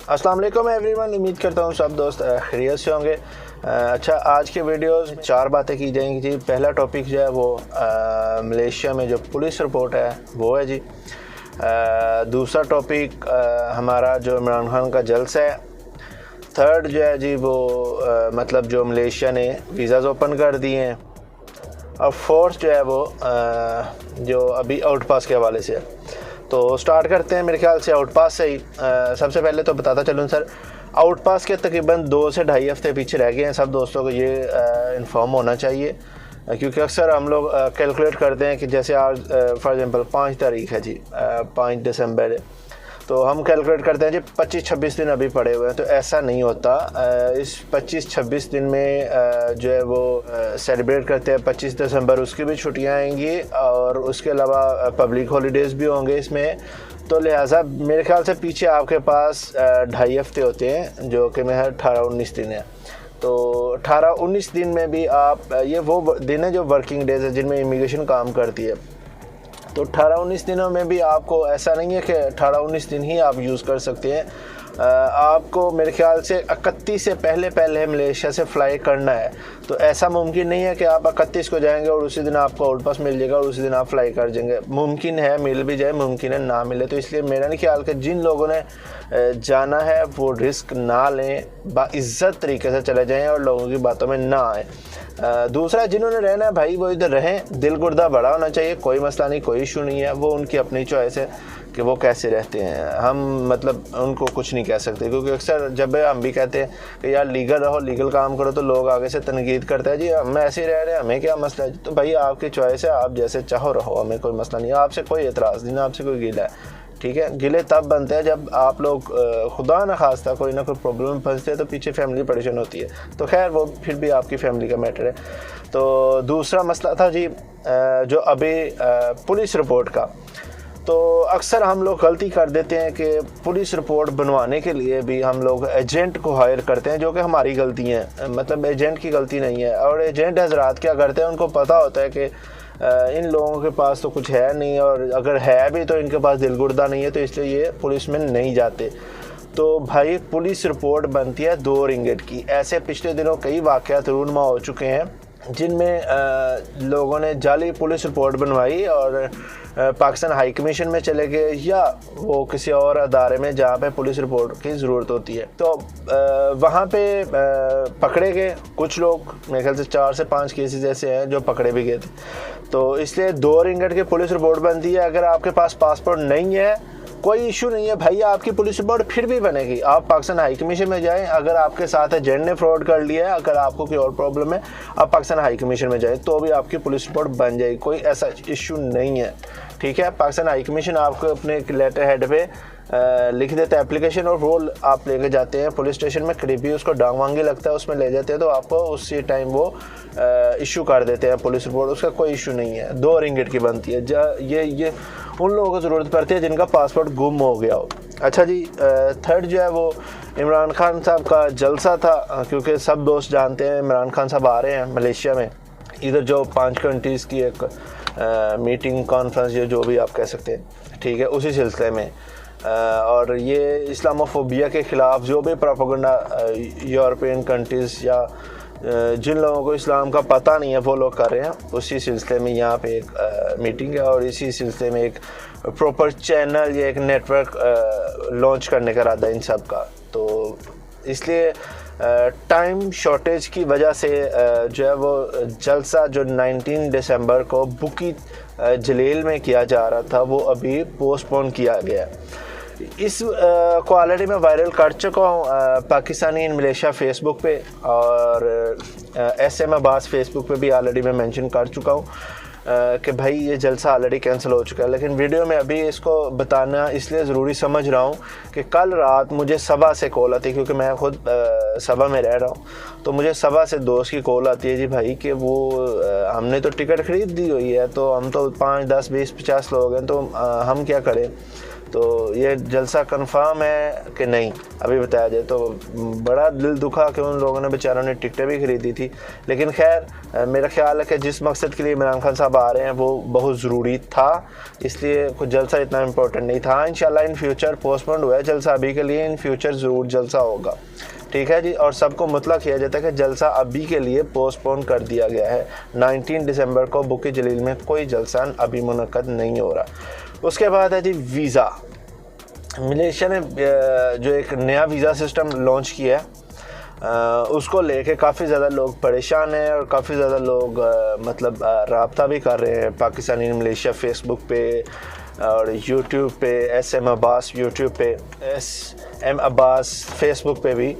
अस्सलाम वालेकुम एवरीवन, उम्मीद करता हूँ सब दोस्त खैरियत से होंगे। अच्छा, आज के वीडियोस में 4 बातें की जाएंगी जी। पहला टॉपिक जो है वो मलेशिया में जो पुलिस रिपोर्ट है वो है जी। दूसरा टॉपिक हमारा जो इमरान खान का जलसा है। थर्ड जो है जी वो मतलब जो मलेशिया ने वीज़ाज़ ओपन कर दिए हैं। और फोर्थ जो है वो जो अभी आउट पास के हवाले से है। तो स्टार्ट करते हैं मेरे ख्याल से आउट पास से ही। सबसे पहले तो बताता चलूँ सर, आउट पास के तकरीबन 2 से ढाई हफ्ते पीछे रह गए हैं। सब दोस्तों को ये इन्फॉर्म होना चाहिए, क्योंकि अक्सर हम लोग कैलकुलेट करते हैं कि जैसे आज फॉर एग्जांपल 5 तारीख है जी, 5 दिसंबर है, तो हम कैलकुलेट करते हैं जी 25-26 दिन अभी पड़े हुए हैं। तो ऐसा नहीं होता। इस 25-26 दिन में जो है वो सेलिब्रेट करते हैं 25 दिसंबर, उसकी भी छुट्टियां आएंगी और उसके अलावा पब्लिक हॉलीडेज़ भी होंगे इसमें। तो लिहाजा मेरे ख्याल से पीछे आपके पास 2.5 हफ्ते होते हैं, जो कि मैं 18-19 दिन है। तो 18-19 दिन में भी आप ये वो दिन है जो वर्किंग डेज है जिनमें इमिग्रेशन काम करती है। तो 18-19 दिनों में भी आपको ऐसा नहीं है कि 18-19 दिन ही आप यूज़ कर सकते हैं। आपको मेरे ख्याल से 31 से पहले मलेशिया से फ़्लाई करना है। तो ऐसा मुमकिन नहीं है कि आप 31 को जाएंगे और उसी दिन आपको आउट पास मिल जाएगा और उसी दिन आप फ्लाई कर जाएंगे। मुमकिन है मिल भी जाए, मुमकिन है ना मिले। तो इसलिए मेरा नहीं ख्याल कि जिन लोगों ने जाना है वो रिस्क ना लें, बाइज़्ज़त तरीके से चले जाएँ और लोगों की बातों में ना आए। दूसरा, जिन्होंने रहना है भाई वो इधर रहें, दिल गुर्दा बड़ा होना चाहिए, कोई मसला नहीं, कोई इशू नहीं है। वो उनकी अपनी चॉइस है कि वो कैसे रहते हैं। हम मतलब उनको कुछ नहीं कह सकते, क्योंकि अक्सर जब हम भी कहते हैं कि यार लीगल रहो, लीगल काम करो, तो लोग आगे से तनकीद करते हैं जी हम ऐसे ही रह रहे हैं, हमें क्या मसला है। तो भाई आपकी चॉइस है, आप जैसे चाहो रहो, हमें कोई मसला नहीं है, आपसे कोई एतराज़ नहीं, आपसे कोई गिला है। ठीक है, गिले तब बनते हैं जब आप लोग खुदा न खास्ता कोई ना कोई प्रॉब्लम में फंसते हैं, तो पीछे फैमिली परेशान होती है। तो खैर वो फिर भी आपकी फैमिली का मैटर है। तो दूसरा मसला था जी जो अभी पुलिस रिपोर्ट का। तो अक्सर हम लोग गलती कर देते हैं कि पुलिस रिपोर्ट बनवाने के लिए भी हम लोग एजेंट को हायर करते हैं, जो कि हमारी गलती है। मतलब एजेंट की गलती नहीं है। और एजेंट हजरात क्या करते हैं, उनको पता होता है कि इन लोगों के पास तो कुछ है नहीं, और अगर है भी तो इनके पास दिलगुर्दा नहीं है, तो इसलिए ये पुलिस में नहीं जाते। तो भाई पुलिस रिपोर्ट बनती है 2 रिंगिट की। ऐसे पिछले दिनों कई वाक़यात रूनमा हो चुके हैं जिनमें लोगों ने जाली पुलिस रिपोर्ट बनवाई और पाकिस्तान हाई कमीशन में चले गए या वो किसी और अदारे में जहाँ पे पुलिस रिपोर्ट की ज़रूरत होती है। तो वहाँ पे पकड़े गए कुछ लोग, मेरे ख्याल से 4 से 5 केसेस ऐसे हैं जो पकड़े भी गए थे। तो इसलिए 2 रिंगिट की पुलिस रिपोर्ट बनती है। अगर आपके पास पासपोर्ट नहीं है कोई इशू नहीं है भाई, आपकी पुलिस रिपोर्ट फिर भी बनेगी। आप पाकिस्तान हाई कमीशन में जाएं, अगर आपके साथ एजेंट ने फ्रॉड कर लिया है, अगर आपको कोई और प्रॉब्लम है, आप पाकिस्तान हाई कमीशन में जाएं तो भी आपकी पुलिस रिपोर्ट बन जाएगी, कोई ऐसा इशू नहीं है। ठीक है, पाकिस्तान हाई कमीशन आपको अपने लेटर हेड पे लिख देता है एप्लीकेशन, और वो आप लेके जाते हैं पुलिस स्टेशन में, करीबी उसको डांग वांगी लगता है, उसमें ले जाते हैं, तो आपको उसी टाइम वो इशू कर देते हैं पुलिस रिपोर्ट। उसका कोई इशू नहीं है। 2 रिंगिट की बनती है। ये उन लोगों को ज़रूरत पड़ती है जिनका पासपोर्ट गुम हो गया हो। अच्छा जी, थर्ड जो है वो इमरान खान साहब का जलसा था, क्योंकि सब दोस्त जानते हैं इमरान खान साहब आ रहे हैं मलेशिया में। इधर जो 5 कंट्रीज़ की एक मीटिंग कॉन्फ्रेंस या जो भी आप कह सकते हैं, ठीक है, उसी सिलसिले में। और ये इस्लामोफोबिया के ख़िलाफ़ जो भी प्रोपेगेंडा यूरोपियन कंट्रीज़ या जिन लोगों को इस्लाम का पता नहीं है वो लोग कर रहे हैं, उसी सिलसिले में यहाँ पे एक मीटिंग है और इसी सिलसिले में एक प्रॉपर चैनल या एक नेटवर्क लॉन्च करने का इरादा इन सब का। तो इसलिए टाइम शॉर्टेज की वजह से जो है वो जलसा जो 19 दिसंबर को बुकी जलील में किया जा रहा था वो अभी पोस्टपोन किया गया। इस को ऑलरेडी मैं वायरल कर चुका हूँ पाकिस्तानी इन मलेशिया फेसबुक पे, और SM अब्बास फेसबुक पे भी ऑलरेडी मैं मेंशन कर चुका हूँ कि भाई ये जलसा ऑलरेडी कैंसिल हो चुका है। लेकिन वीडियो में अभी इसको बताना इसलिए ज़रूरी समझ रहा हूँ कि कल रात मुझे सबा से कॉल आती है, क्योंकि मैं खुद सबा में रह रहा हूँ। तो मुझे सबा से दोस्त की कॉल आती है जी भाई कि वो हमने तो टिकट ख़रीद दी हुई है, तो हम तो 5, 10, 20, 50 लोग हैं, तो हम क्या करें। तो ये जलसा कंफर्म है कि नहीं अभी बताया जाए। तो बड़ा दिल दुखा कि उन लोगों ने बेचारों ने टिकटें भी खरीदी थी, लेकिन खैर मेरा ख्याल है कि जिस मकसद के लिए इमरान खान साहब आ रहे हैं वो बहुत ज़रूरी था, इसलिए कुछ जलसा इतना इम्पोर्टेंट नहीं था। इंशाल्लाह इन फ्यूचर पोस्टपोन हुआ है जलसा अभी के लिए, इन फ्यूचर ज़रूर जलसा होगा, ठीक है जी। और सबको मुतला किया जाता है कि जलसा अभी के लिए पोस्टपोन कर दिया गया है। 19 दिसंबर को बुकी जलील में कोई जलसा अभी मुनक्कद नहीं हो रहा। उसके बाद है जी वीज़ा। मलेशिया ने जो एक नया वीज़ा सिस्टम लॉन्च किया है उसको लेके काफ़ी ज़्यादा लोग परेशान हैं और काफ़ी ज़्यादा लोग मतलब राब्ता भी कर रहे हैं पाकिस्तानी मलेशिया फेसबुक पे और यूट्यूब पे, SM अब्बास यूट्यूब पे, SM अब्बास फेसबुक पे भी।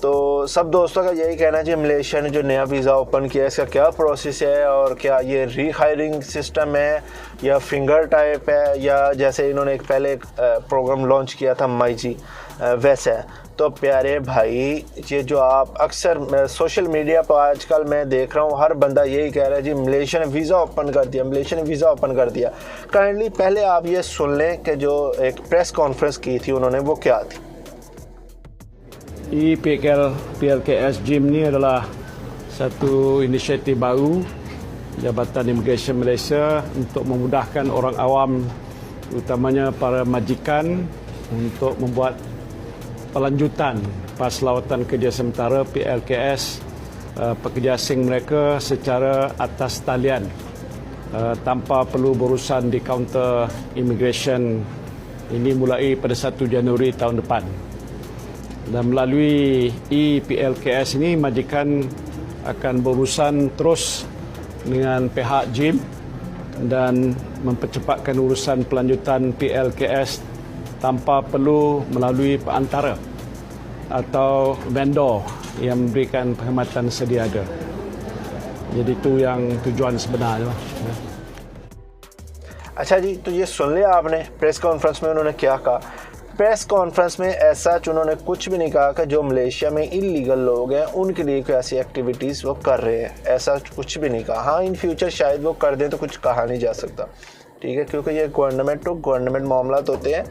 तो सब दोस्तों का यही कहना है जी मलेशिया ने जो नया वीज़ा ओपन किया है इसका क्या प्रोसेस है और क्या ये री-हायरिंग सिस्टम है या फिंगर टाइप है या जैसे इन्होंने एक पहले एक प्रोग्राम लॉन्च किया था माईजी वैसा है। तो प्यारे भाई ये जो आप अक्सर सोशल मीडिया पर आजकल मैं देख रहा हूँ हर बंदा यही कह रहा है जी मलेशिया ने वीज़ा ओपन कर दिया, मलेशिया ने वीज़ा ओपन कर दिया। काइंडली पहले आप ये सुन लें कि जो एक प्रेस कॉन्फ्रेंस की थी उन्होंने वो क्या थी। PLKS JIM ni adalah satu inisiatif baru Jabatan Imigresen Malaysia untuk memudahkan orang awam utamanya para majikan untuk membuat pelanjutan pas lawatan kerja sementara PLKS pekerja asing mereka secara atas talian tanpa perlu berurusan di kaunter imigresen. Ini mulai pada 1 Januari tahun depan. Dan melalui PLKS ini majikan akan berurusan terus dengan pihak JIM dan mempercepatkan urusan pelanjutan PLKS tanpa perlu melalui perantara atau vendor yang memberikan perkhidmatan sedia ada. Jadi itu yang tujuan sebenarnya. अच्छा जी, तो ये सुन लिया आपने press conference में उन्होंने क्या कहा। Press conference में ऐसा उन्होंने कुछ भी नहीं कहा कि जो मलेशिया में इलीगल लोग हैं उनके लिए कोई ऐसी एक्टिविटीज़ वो कर रहे हैं, ऐसा कुछ भी नहीं कहा। हाँ इन फ्यूचर शायद वो कर दें तो कुछ कहा नहीं जा सकता, ठीक है, क्योंकि ये गवर्नमेंट टू गवर्नमेंट मामलात होते हैं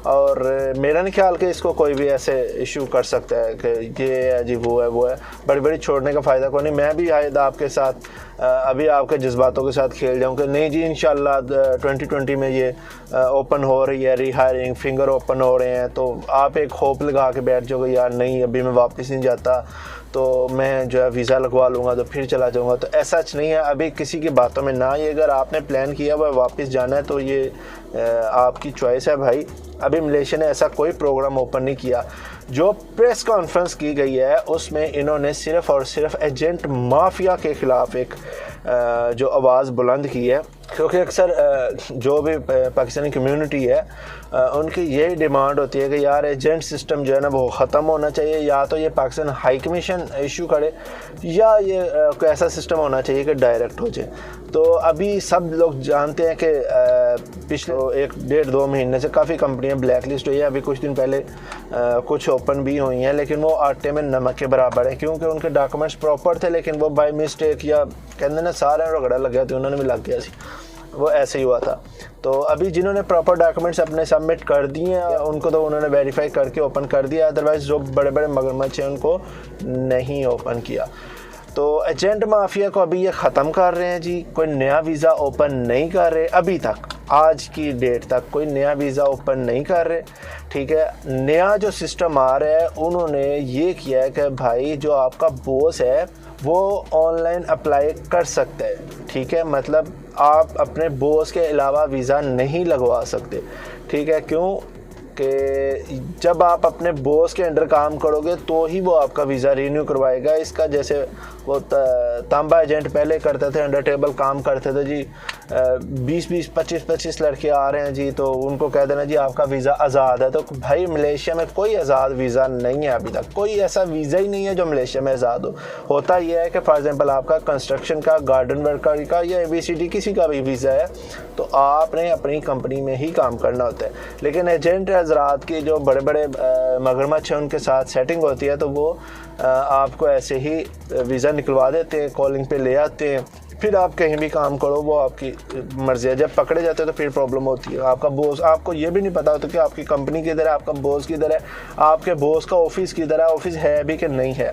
और मेरा नहीं ख्याल कि इसको कोई भी ऐसे इशू कर सकता है कि ये है जी वो है बड़ी बड़ी छोड़ने का फ़ायदा कोई नहीं। मैं भी आयद आपके साथ अभी आपके जज्बातों के साथ खेल जाऊँ कि नहीं जी इंशाल्लाह 2020 में ये ओपन हो रही है री-हायरिंग, फिंगर ओपन हो रहे हैं, तो आप एक होप लगा के बैठ जाओगे यार नहीं अभी मैं वापस नहीं जाता तो मैं जो है वीज़ा लगवा लूँगा तो फिर चला जाऊँगा, तो ऐसा नहीं है। अभी किसी की बातों में ना, ये अगर आपने प्लान किया हुआ वापस जाना है तो ये आपकी चॉइस है भाई। अभी मलेशिया ने ऐसा कोई प्रोग्राम ओपन नहीं किया। जो प्रेस कॉन्फ्रेंस की गई है उसमें इन्होंने सिर्फ़ और सिर्फ एजेंट माफिया के ख़िलाफ़ एक जो आवाज़ बुलंद की है, क्योंकि अक्सर जो भी पाकिस्तानी कम्युनिटी है उनकी यही डिमांड होती है कि यार एजेंट सिस्टम जो है ना वो ख़त्म होना चाहिए, या तो ये पाकिस्तान हाई कमीशन इशू करे या ये कोई ऐसा सिस्टम होना चाहिए कि डायरेक्ट हो जाए। तो अभी सब लोग जानते हैं कि पिछले 1-1.5-2 महीने से काफ़ी कंपनियां ब्लैक लिस्ट हुई है। अभी कुछ दिन पहले कुछ ओपन भी हुई हैं, लेकिन वो आटे में नमक के बराबर है, क्योंकि उनके डॉक्यूमेंट्स प्रॉपर थे लेकिन वो बाय मिस्टेक या कहते ना सारे रगड़ा लग गया तो उन्होंने भी लग गया सी, वो ऐसे ही हुआ था। तो अभी जिन्होंने प्रॉपर डॉक्यूमेंट्स अपने सबमिट कर दिए हैं उनको तो उन्होंने वेरीफाई करके ओपन कर दिया, अदरवाइज़ जो बड़े बड़े मगरमच्छ हैं उनको नहीं ओपन किया। तो एजेंट माफिया को अभी ये ख़त्म कर रहे हैं जी, कोई नया वीज़ा ओपन नहीं कर रहे अभी तक, आज की डेट तक कोई नया वीज़ा ओपन नहीं कर रहे, ठीक है। नया जो सिस्टम आ रहा है उन्होंने ये किया है कि भाई जो आपका बॉस है वो ऑनलाइन अप्लाई कर सकता है, ठीक है, मतलब आप अपने बॉस के अलावा वीज़ा नहीं लगवा सकते, ठीक है। क्यों कि जब आप अपने बॉस के अंडर काम करोगे तो ही वो आपका वीज़ा रीन्यू करवाएगा। इसका जैसे वो तांबा एजेंट पहले करते थे, अंडर टेबल काम करते थे जी, 20-20 25-25 लड़के आ रहे हैं जी तो उनको कह देना जी आपका वीज़ा आज़ाद है। तो भाई मलेशिया में कोई आज़ाद वीज़ा नहीं है, अभी तक कोई ऐसा वीज़ा ही नहीं है जो मलेशिया में आज़ाद हो। होता यह है कि फॉर एग्ज़ाम्पल आपका कंस्ट्रक्शन का, गार्डन वर्कर का या ABCD किसी का भी वीज़ा है तो आपने अपनी कंपनी में ही काम करना होता है। लेकिन एजेंट हज़रात की जो बड़े बड़े मगरमच्छ हैं उनके साथ सेटिंग होती है तो वो आपको ऐसे ही वीज़ा निकलवा देते हैं, कॉलिंग पे ले आते हैं, फिर आप कहीं भी काम करो वो आपकी मर्जी है। जब पकड़े जाते हो तो फिर प्रॉब्लम होती है। आपका बॉस, आपको ये भी नहीं पता होता कि आपकी कंपनी किधर है, आपका बॉस किधर है, आपके बॉस का ऑफिस किधर है, ऑफिस है भी कि नहीं है।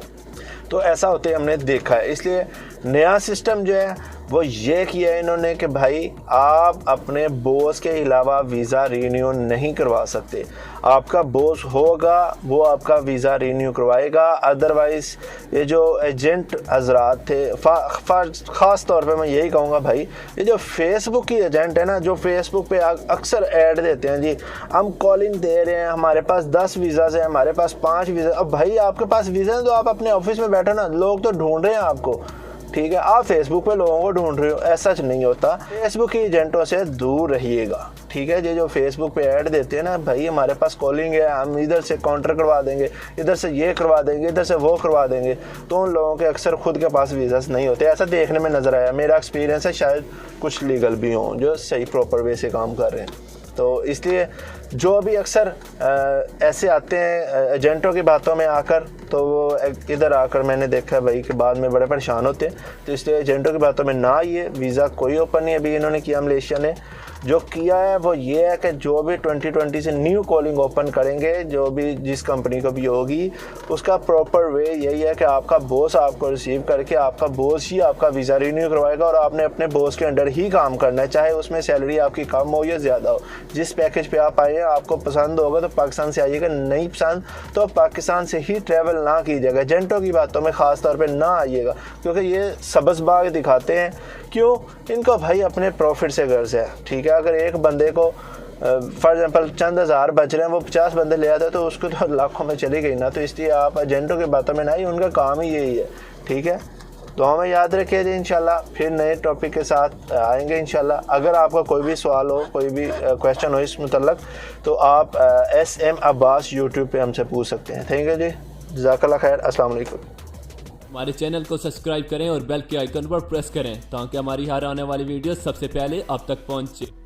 तो ऐसा होते हमने देखा है। इसलिए नया सिस्टम जो है वो ये किया है इन्होंने कि भाई आप अपने बॉस के अलावा वीज़ा रीन्यू नहीं करवा सकते। आपका बॉस होगा वो आपका वीज़ा रीन्यू करवाएगा। अदरवाइज़ ये जो एजेंट हजरात थे, ख़ास तौर पे मैं यही कहूँगा भाई, ये जो फेसबुक की एजेंट है ना, जो फेसबुक पे अक्सर ऐड देते हैं, जी हम कॉलिंग दे रहे हैं, हमारे पास 10 वीज़ाज़ हैं, हमारे पास 5 वीज़ा। अब भाई आपके पास वीज़ा है तो आप अपने ऑफिस में बैठो ना, लोग तो ढूंढ रहे हैं आपको, ठीक है। आप फेसबुक पे लोगों को ढूंढ रहे हो, ऐसा नहीं होता। फेसबुक की एजेंटों से दूर रहिएगा, ठीक है। ये जो फेसबुक पे ऐड देते हैं ना, भाई हमारे पास कॉलिंग है, हम इधर से काउंटर करवा देंगे, इधर से ये करवा देंगे, इधर से वो करवा देंगे, तो उन लोगों के अक्सर खुद के पास वीज़ास नहीं होते। ऐसा देखने में नज़र आया, मेरा एक्सपीरियंस है, शायद कुछ लीगल भी हों जो सही प्रॉपर वे से काम कर रहे हैं। तो इसलिए जो अभी अक्सर ऐसे आते हैं एजेंटों की बातों में आकर, तो वो इधर आकर मैंने देखा भाई कि बाद में बड़े परेशान होते हैं। तो इसलिए एजेंटों की बातों में ना आइए। वीज़ा कोई ओपन नहीं अभी इन्होंने किया, मलेशिया ने जो किया है वो ये है कि जो भी 2020 से न्यू कॉलिंग ओपन करेंगे, जो भी जिस कंपनी को भी होगी, उसका प्रॉपर वे यही है कि आपका बॉस आपको रिसीव करके आपका बॉस ही आपका वीज़ा रिन्यू करवाएगा और आपने अपने बॉस के अंडर ही काम करना है, चाहे उसमें सैलरी आपकी कम हो या ज़्यादा हो। जिस पैकेज पे आप आए हैं आपको पसंद होगा तो पाकिस्तान से आइएगा, नहीं पसंद तो पाकिस्तान से ही ट्रैवल ना कीजिएगा। एजेंटों की बातों में ख़ास तौर पे ना आइएगा, क्योंकि ये सबज़बाग दिखाते हैं। क्यों? इनको भाई अपने प्रॉफिट से गर्ज है, ठीक है। अगर एक बंदे को फॉर एग्जांपल चंद हज़ार बच रहे हैं, वो 50 बंदे ले आते हैं तो उसको तो लाखों में चली गई ना। तो इसलिए आप एजेंटों की बातों में ना ही, उनका काम ही यही है, ठीक है। तो हमें याद रखिए जी, इंशाल्लाह फिर नए टॉपिक के साथ आएंगे इंशाल्लाह। अगर आपका कोई भी सवाल हो, कोई भी क्वेश्चन हो इस मुतल्लक, तो आप SM अब्बास यूट्यूब पे हमसे पूछ सकते हैं। थैंक यू जी, जज़ाकल्लाह खैर, अस्सलाम वालेकुम। हमारे चैनल को सब्सक्राइब करें और बेल के आइकन पर प्रेस करें ताकि हमारी हर आने वाली वीडियो सबसे पहले आप तक पहुंचे।